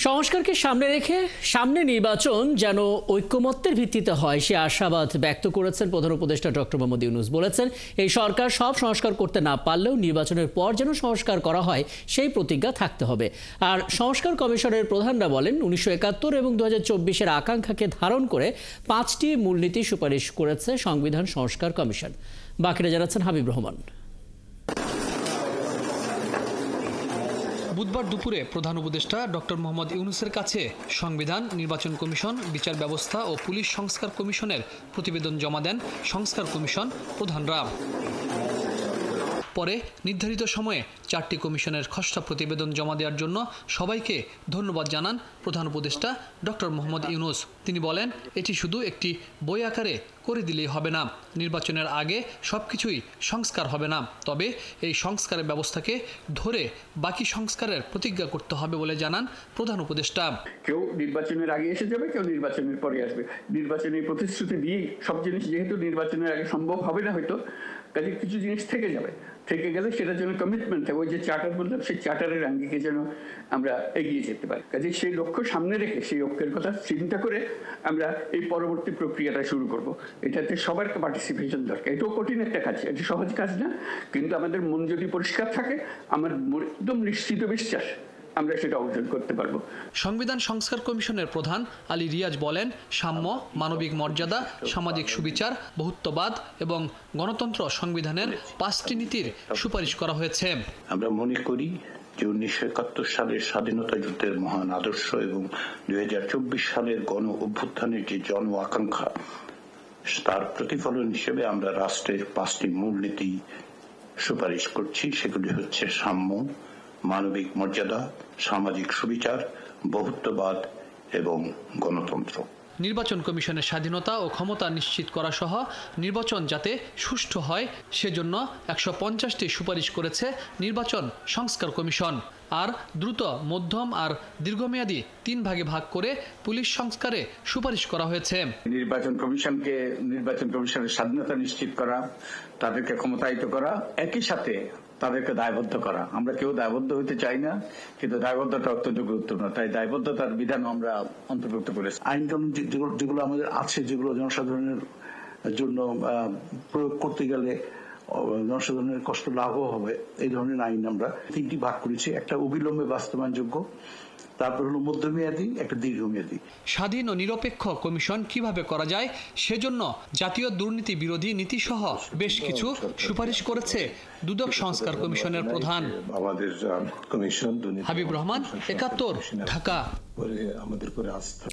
সংস্কারকে সামনে রেখে সামনে নির্বাচন যেন ঐক্যমত্যের ভিত্তিতে হয় সে আশাবাদ ব্যক্ত করেছেন প্রধান উপদেষ্টা ডক্টর মোহাম্মদ ইউনূস। বলেছেন, এই সরকার সব সংস্কার করতে না পারলেও নির্বাচনের পর যেন সংস্কার করা হয় সেই প্রতিজ্ঞা থাকতে হবে। আর সংস্কার কমিশনের প্রধানরা বলেন, 1971 এবং 2024-এর আকাঙ্ক্ষাকে ধারণ করে 5টি মূলনীতি সুপারিশ করেছে সংবিধান সংস্কার কমিশন। বাকিরা জানাচ্ছেন হাবিব রহমান। বুধবার দুপুরে প্রধান উপদেষ্টা ডক্টর মোহাম্মদ ইউনূসের কাছে সংবিধান, নির্বাচন কমিশন, বিচার ব্যবস্থা ও পুলিশ সংস্কার কমিশনের প্রতিবেদন জমা দেন সংস্কার কমিশন প্রধানরা। পরে নির্ধারিত সময়ে 4টি কমিশনের খসড়া প্রতিবেদন জমা দেওয়ার জন্য সবাইকে ধন্যবাদ জানান প্রধান উপদেষ্টা ডক্টর মোহাম্মদ ইউনূস। তিনি বলেন, এটি শুধু একটি বই আকারে করে দিলেই হবে না, নির্বাচনের আগে সবকিছুই সংস্কার হবে না, তবে এই সংস্কারের ব্যবস্থাকে ধরে বাকি সংস্কারের প্রতিজ্ঞা করতে হবে বলে জানান প্রধান উপদেষ্টা। কেউ নির্বাচনের আগে এসে যাবে, কেউ নির্বাচনের পরে আসবে। নির্বাচনের প্রতিশ্রুতি দিয়ে সব জিনিস যেহেতু নির্বাচনের আগে সম্ভব হবে না, হয়তো কাজে কিছু জিনিস থেকে যাবে, থেকে গেলে সেটার জন্য কমিটমেন্ট থাকে। ওই যে চার্টার বললাম, সেই চার্টারের আঙ্গিকে যেন আমরা এগিয়ে যেতে পারি। কাজে সেই লক্ষ্য সামনে রেখে, সেই লক্ষ্যের কথা চিন্তা করে আমরা এই পরবর্তী প্রক্রিয়াটা শুরু করব। এটাতে সবার পার্টিসিপেশন দরকার। এটাও কঠিন একটা কাজ, এটা সহজ কাজ না, কিন্তু আমাদের মন যদি পরিষ্কার থাকে, আমার একদম নিশ্চিত বিশ্বাস আমরা সেটা অর্জন করতে পারবো। সংবিধান সংস্কার কমিশনের প্রধান আলী রিয়াজ বলেন, সাম্য, মানবিক মর্যাদা, সামাজিক সুবিচার, বহুত্ববাদ এবং গণতন্ত্র সংবিধানের 5টি নীতির সুপারিশ করা হয়েছে। আমরা মনে করি যে 1971 সালের স্বাধীনতা যুদ্ধের মহান আদর্শ এবং 2024 সালের গণ অভ্যুত্থানের যে জন আকাঙ্ক্ষা, তার প্রতিফলন হিসেবে আমরা রাষ্ট্রের 5টি মূলনীতি সুপারিশ করছি। সেগুলি হচ্ছে সাম্য, মানবিক মর্যাদা, সামাজিক সুবিচার, বহুত্ববাদ এবং গণতন্ত্র। নির্বাচন কমিশনের স্বাধীনতা ও ক্ষমতা নিশ্চিত করা সহ নির্বাচন যাতে সুষ্ঠু হয় সেজন্য 150টি সুপারিশ করেছে নির্বাচন সংস্কার কমিশন। আর দ্রুত, মধ্যম আর দীর্ঘমেয়াদী 3 ভাগে ভাগ করে পুলিশ সংস্কারে সুপারিশ করা হয়েছে। নির্বাচন কমিশনের স্বাধীনতা নিশ্চিত করা, তাদেরকে ক্ষমতায়িত করা, একই সাথে তাদেরকে দায়বদ্ধ করা। আমরা কেউ দায়বদ্ধ হতে চাই না, কিন্তু দায়বদ্ধতা অত্যন্ত গুরুত্বপূর্ণ, তাই দায়বদ্ধতার বিধান আমরা অন্তর্ভুক্ত করেছি। আইন কানুন যেগুলো আমাদের আছে, যেগুলো জনসাধারণের জন্য প্রয়োগ করতে গেলে জনসাধারণের কষ্ট লাভও হবে, এই ধরনের আইন আমরা 3টি ভাগ করেছি। একটা অবিলম্বে বাস্তবায়নযোগ্য, তারপর হলো মধ্যমেয়াদী, একটা দীর্ঘমেয়াদী। স্বাধীন ও নিরপেক্ষ কমিশন কিভাবে করা যায় সেজন্য জাতীয় দুর্নীতি বিরোধী নীতি সহ বেশ কিছু সুপারিশ করেছে দুদক সংস্কার কমিশনের প্রধান। আমাদের কমিশন হাবিব রহমান, 71, ঢাকা। আমাদের উপরে আস্থা।